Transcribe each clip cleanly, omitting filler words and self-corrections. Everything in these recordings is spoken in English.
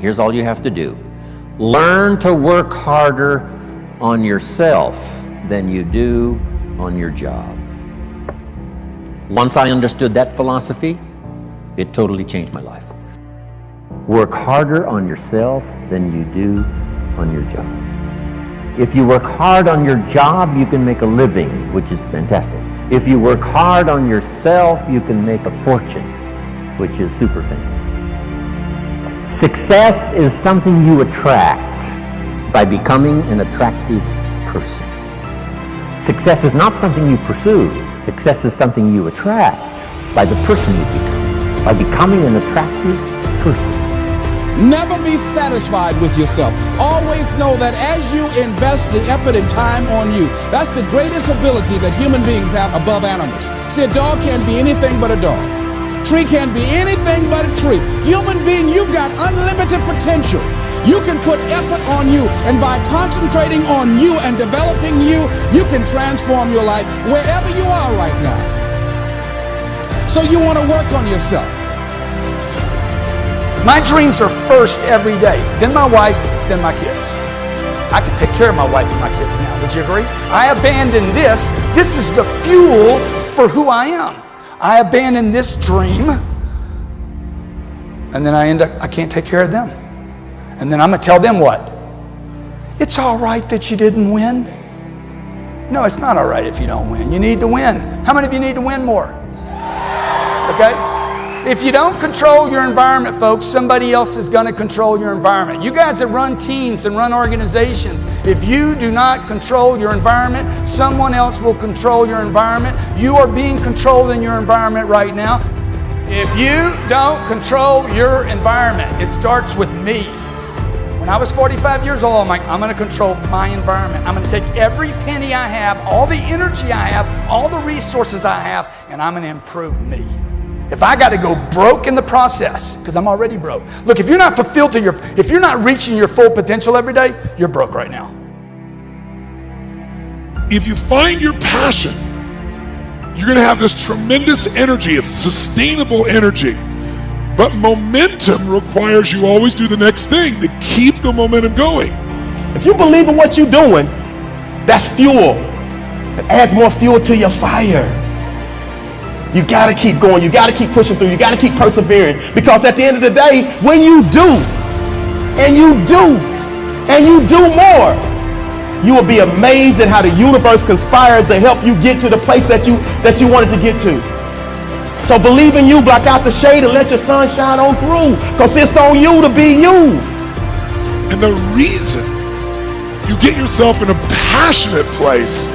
Here's all you have to do. Learn to work harder on yourself than you do on your job. Once I understood that philosophy, it totally changed my life. Work harder on yourself than you do on your job. If you work hard on your job, you can make a living, which is fantastic. If you work hard on yourself, you can make a fortune, which is super fantastic. Success is something you attract by becoming an attractive person. Success is not something you pursue. Success is something you attract by the person you become, by becoming an attractive person. Never be satisfied with yourself. Always know that as you invest the effort and time on you, that's the greatest ability that human beings have above animals. See, a dog can't be anything but a dog. Tree can't be anything but a tree. Human being, you've got unlimited potential. You can put effort on you, and by concentrating on you and developing you, you can transform your life wherever you are right now. So you want to work on yourself. My dreams are first every day, then my wife, then my kids. I can take care of my wife and my kids now, would you agree? I abandon this. This is the fuel for who I am. I abandon this dream, and then I can't take care of them. And then I'm gonna tell them what? It's all right that you didn't win. No, it's not all right if you don't win. You need to win. How many of you need to win more? Okay? If you don't control your environment, folks, somebody else is going to control your environment. You guys that run teams and run organizations, if you do not control your environment, someone else will control your environment. You are being controlled in your environment right now. If you don't control your environment, it starts with me. When I was 45 years old, I'm like, I'm going to control my environment. I'm going to take every penny I have, all the energy I have, all the resources I have, and I'm going to improve me. If I got to go broke in the process, because I'm already broke. Look, if you're not fulfilled if you're not reaching your full potential every day, you're broke right now. If you find your passion, you're going to have this tremendous energy. It's sustainable energy. But momentum requires you always do the next thing to keep the momentum going. If you believe in what you're doing, that's fuel. It adds more fuel to your fire. You gotta keep going, you gotta keep pushing through, you gotta keep persevering, because at the end of the day, when you do, and you do, and you do more, you will be amazed at how the universe conspires to help you get to the place that you wanted to get to. So believe in you, block out the shade, and let your sun shine on through, because it's on you to be you. And the reason you get yourself in a passionate place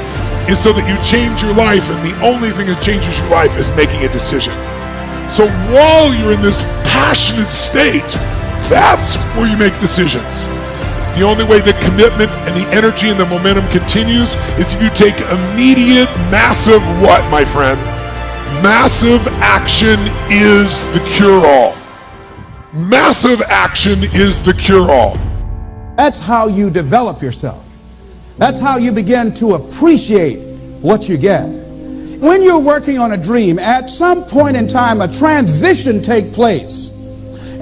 is so that you change your life, and the only thing that changes your life is making a decision. So while you're in this passionate state, that's where you make decisions. The only way the commitment and the energy and the momentum continues is if you take immediate, massive what, my friend? Massive action is the cure-all. Massive action is the cure-all. That's how you develop yourself. That's how you begin to appreciate what you get. When you're working on a dream, at some point in time, a transition takes place.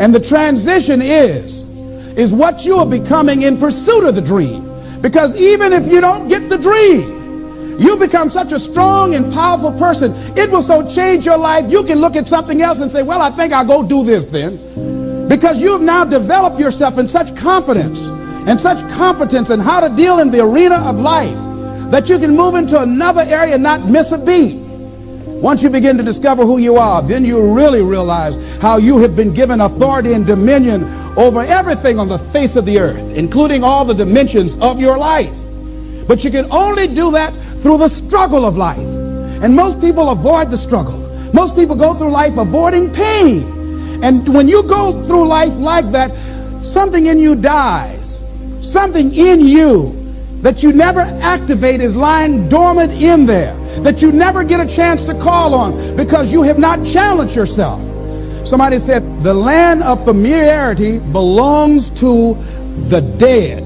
And the transition is what you are becoming in pursuit of the dream. Because even if you don't get the dream, you become such a strong and powerful person. It will so change your life, you can look at something else and say, well, I think I'll go do this then. Because you have now developed yourself in such confidence and such competence in how to deal in the arena of life that you can move into another area and not miss a beat. Once you begin to discover who you are, then you really realize how you have been given authority and dominion over everything on the face of the earth, including all the dimensions of your life. But you can only do that through the struggle of life. And most people avoid the struggle. Most people go through life avoiding pain. And when you go through life like that, something in you dies. Something in you that you never activate is lying dormant in there, that you never get a chance to call on because you have not challenged yourself. Somebody said the land of familiarity belongs to the dead.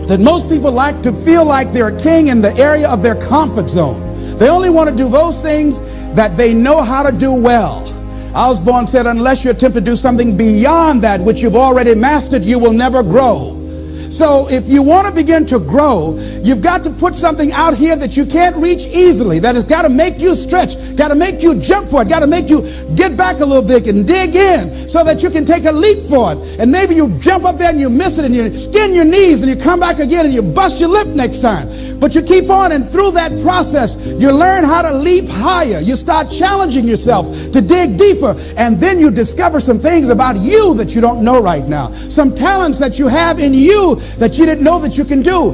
That most people like to feel like they're a king in the area of their comfort zone. They only want to do those things that they know how to do well. Osborne said, unless you attempt to do something beyond that which you've already mastered, you will never grow. So if you want to begin to grow, you've got to put something out here that you can't reach easily, that has got to make you stretch, got to make you jump for it, got to make you get back a little bit and dig in so that you can take a leap for it. And maybe you jump up there and you miss it and you skin your knees and you come back again and you bust your lip next time. But you keep on, and through that process, you learn how to leap higher. You start challenging yourself to dig deeper, and then you discover some things about you that you don't know right now, some talents that you have in you that you didn't know that you can do.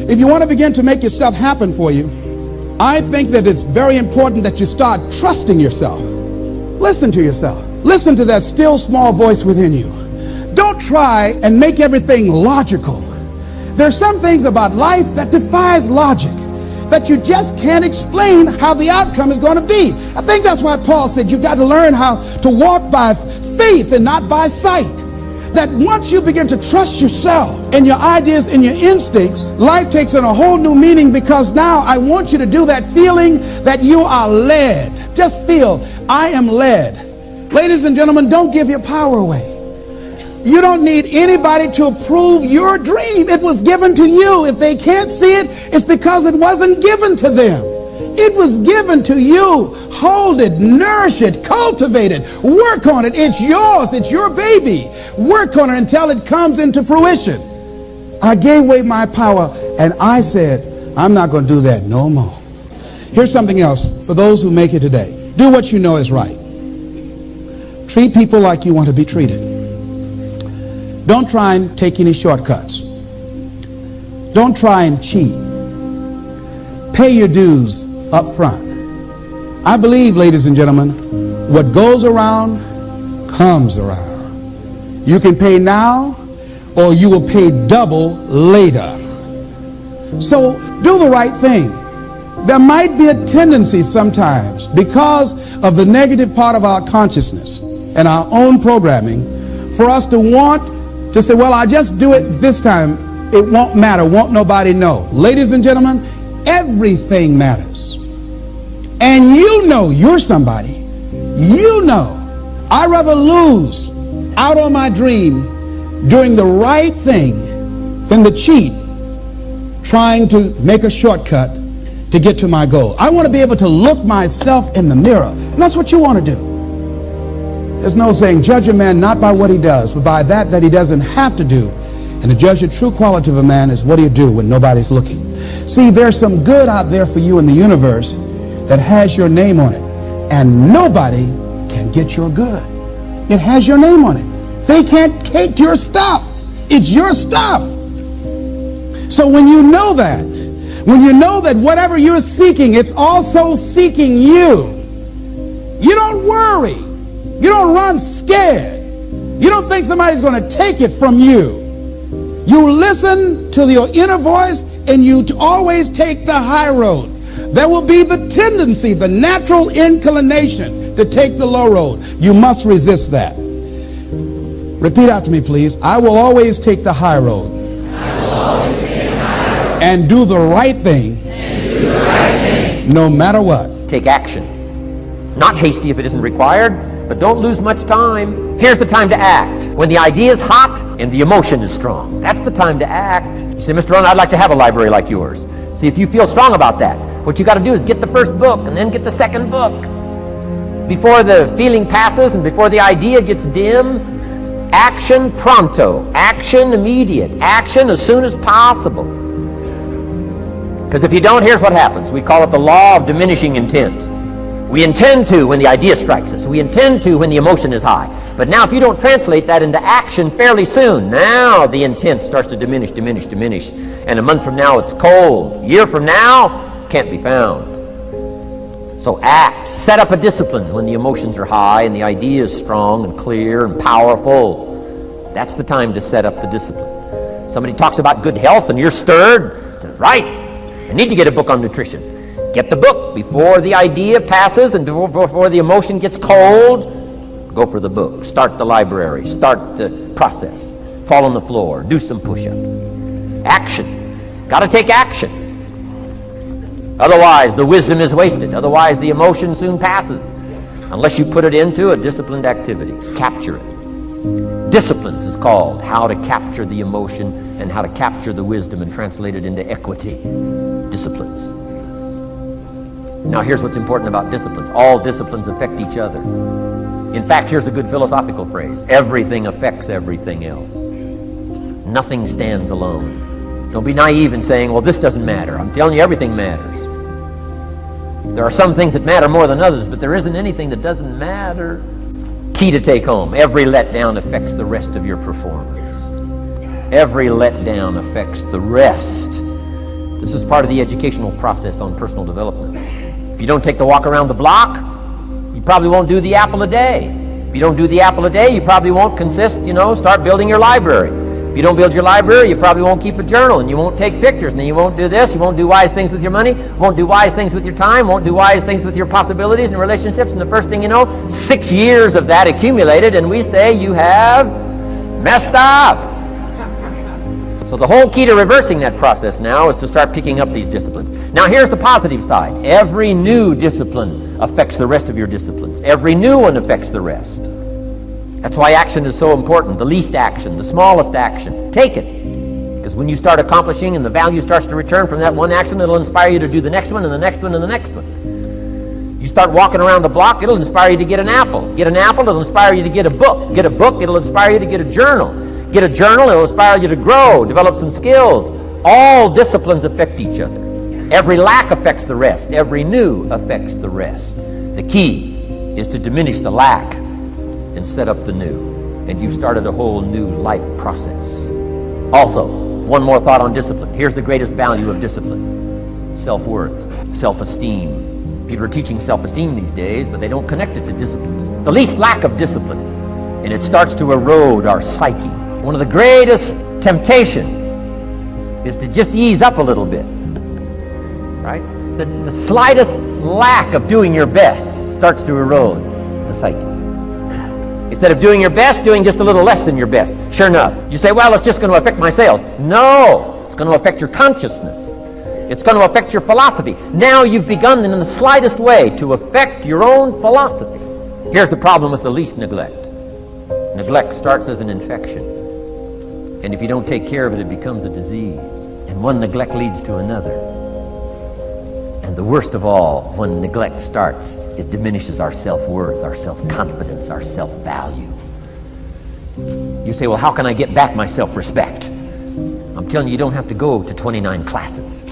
If you want to begin to make your stuff happen for you, I think that it's very important that you start trusting yourself. Listen to yourself. Listen to that still small voice within you. Don't try and make everything logical. There's some things about life that defies logic, that you just can't explain how the outcome is going to be. I think that's why Paul said you've got to learn how to walk by faith and not by sight. That once you begin to trust yourself and your ideas and your instincts, life takes on a whole new meaning, because now I want you to do that feeling that you are led. Just feel, I am led. Ladies and gentlemen, don't give your power away. You don't need anybody to approve your dream. It was given to you. If they can't see it, it's because it wasn't given to them. It was given to you. Hold it, nourish it, cultivate it, work on it. It's yours. It's your baby. Work on it until it comes into fruition. I gave away my power and I said, I'm not going to do that no more. Here's something else for those who make it today. Do what you know is right. Treat people like you want to be treated. Don't try and take any shortcuts. Don't try and cheat. Pay your dues up front. I believe, ladies and gentlemen, what goes around comes around. You can pay now, or you will pay double later. So do the right thing. There might be a tendency sometimes, because of the negative part of our consciousness and our own programming, for us to want to say, well, I'll just do it this time. It won't matter. Won't nobody know. Ladies and gentlemen, everything matters. And you know you're somebody. You know. I'd rather lose out on my dream doing the right thing than to cheat trying to make a shortcut to get to my goal. I want to be able to look myself in the mirror. And that's what you want to do. There's no saying, judge a man not by what he does, but by that he doesn't have to do. And to judge the true quality of a man is what do you do when nobody's looking. See, there's some good out there for you in the universe that has your name on it. And nobody can get your good. It has your name on it. They can't take your stuff. It's your stuff. So when you know that whatever you're seeking, it's also seeking you, you don't worry. You don't run scared. You don't think somebody's going to take it from you. You listen to your inner voice, and you always take the high road. There will be the tendency, the natural inclination to take the low road. You must resist that. Repeat after me, please. I will always take the high road. I will always take the high road. And do the right thing. No matter what. Take action. Not hasty if it isn't required. But don't lose much time. Here's the time to act. When the idea is hot and the emotion is strong. That's the time to act. You say, Mr. Ron, I'd like to have a library like yours. See, if you feel strong about that, what you got to do is get the first book and then get the second book. Before the feeling passes and before the idea gets dim, action pronto. Action immediate. Action as soon as possible. Because if you don't, here's what happens. We call it the law of diminishing intent. We intend to when the idea strikes us. We intend to when the emotion is high. But now if you don't translate that into action fairly soon, now the intent starts to diminish. And a month from now it's cold. A year from now, can't be found. So act. Set up a discipline when the emotions are high and the idea is strong and clear and powerful. That's the time to set up the discipline. Somebody talks about good health and you're stirred. Says, right, I need to get a book on nutrition. Get the book before the idea passes and before the emotion gets cold. Go for the book. Start the library. Start the process. Fall on the floor. Do some push-ups. Action. Got to take action. Otherwise, the wisdom is wasted. Otherwise, the emotion soon passes. unless you put it into a disciplined activity. Capture it. Disciplines is called how to capture the emotion and how to capture the wisdom and translate it into equity. Disciplines. Now here's what's important about disciplines. All disciplines affect each other. In fact, here's a good philosophical phrase. Everything affects everything else. Nothing stands alone. Don't be naive in saying, well, this doesn't matter. I'm telling you, everything matters. There are some things that matter more than others, but there isn't anything that doesn't matter. Key to take home. Every letdown affects the rest of your performance. Every letdown affects the rest. This is part of the educational process on personal development. If you don't take the walk around the block, you probably won't do the apple a day. If you don't do the apple a day, you probably won't start building your library. If you don't build your library, you probably won't keep a journal, and you won't take pictures, and then you won't do this, you won't do wise things with your money, won't do wise things with your time, won't do wise things with your possibilities and relationships, and the first thing you know, 6 years of that accumulated, and we say you have messed up. So the whole key to reversing that process now is to start picking up these disciplines. Now here's the positive side. Every new discipline affects the rest of your disciplines. Every new one affects the rest. That's why action is so important. The least action, the smallest action. Take it. Because when you start accomplishing and the value starts to return from that one action, it'll inspire you to do the next one and the next one and the next one. You start walking around the block, it'll inspire you to get an apple. Get an apple, it'll inspire you to get a book. Get a book, it'll inspire you to get a journal. Get a journal, it'll inspire you to grow, develop some skills. All disciplines affect each other. Every lack affects the rest. Every new affects the rest. The key is to diminish the lack and set up the new. And you've started a whole new life process. Also, one more thought on discipline. Here's the greatest value of discipline. Self-worth, self-esteem. People are teaching self-esteem these days, but they don't connect it to disciplines. The least lack of discipline, and it starts to erode our psyche. One of the greatest temptations is to just ease up a little bit, right? The slightest lack of doing your best starts to erode the psyche. Instead of doing your best, doing just a little less than your best. Sure enough, you say, well, it's just going to affect my sales. No, it's going to affect your consciousness. It's going to affect your philosophy. Now you've begun in the slightest way to affect your own philosophy. Here's the problem with the least neglect. Neglect starts as an infection. And if you don't take care of it, it becomes a disease. And one neglect leads to another. And the worst of all, when neglect starts, it diminishes our self-worth, our self-confidence, our self-value. You say, well, how can I get back my self-respect? I'm telling you, you don't have to go to 29 classes.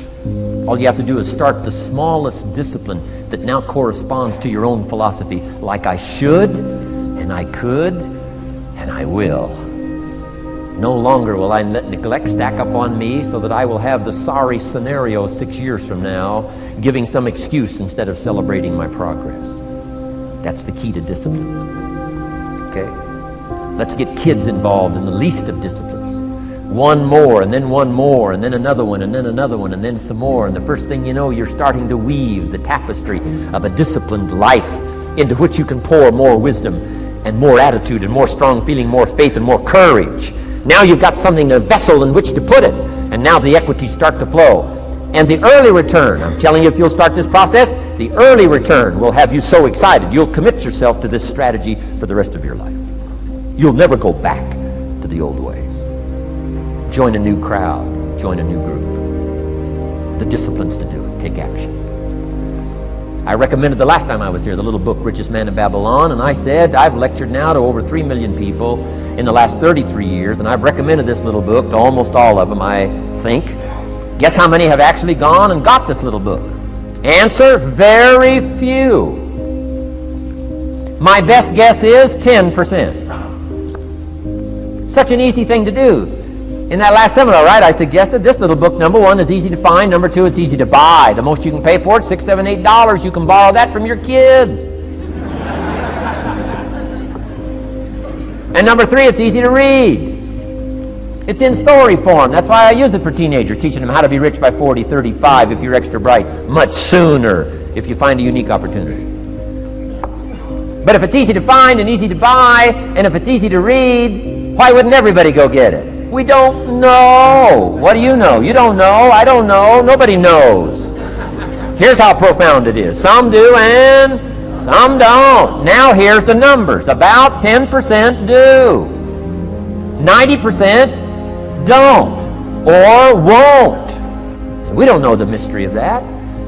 All you have to do is start the smallest discipline that now corresponds to your own philosophy, like I should, and I could, and I will. No longer will I let neglect stack up on me so that I will have the sorry scenario 6 years from now, giving some excuse instead of celebrating my progress. That's the key to discipline. Okay? Let's get kids involved in the least of disciplines. One more, and then one more, and then another one, and then another one, and then some more. And the first thing you know, you're starting to weave the tapestry of a disciplined life into which you can pour more wisdom and more attitude and more strong feeling, more faith and more courage. Now you've got something, a vessel in which to put it, and now the equities start to flow. And the early return, I'm telling you, if you'll start this process, the early return will have you so excited. You'll commit yourself to this strategy for the rest of your life. You'll never go back to the old ways. Join a new crowd, join a new group. The disciplines to do it, take action. I recommended the last time I was here the little book, Richest Man in Babylon, and I said I've lectured now to over 3 million people in the last 33 years, and I've recommended this little book to almost all of them, I think. Guess how many have actually gone and got this little book? Answer, very few. My best guess is 10%. Such an easy thing to do. In that last seminar, right, I suggested this little book, number one, is easy to find. Number two, it's easy to buy. The most you can pay for it, $6, $7, $8. You can borrow that from your kids. And number three, it's easy to read. It's in story form. That's why I use it for teenagers, teaching them how to be rich by 40, 35 if you're extra bright, much sooner if you find a unique opportunity. But if it's easy to find and easy to buy, and if it's easy to read, why wouldn't everybody go get it? We don't know. What do you know? You don't know. I don't know. Nobody knows. Here's how profound it is. Some do and Some don't. Now here's the numbers. About 10% do. 90% don't or won't. We don't know the mystery of that.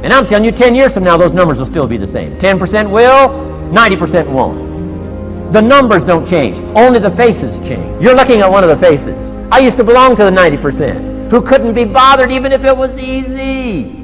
And I'm telling you, 10 years from now, those numbers will still be the same. 10% will, 90% won't. The numbers don't change. Only the faces change. You're looking at one of the faces. I used to belong to the 90% who couldn't be bothered even if it was easy.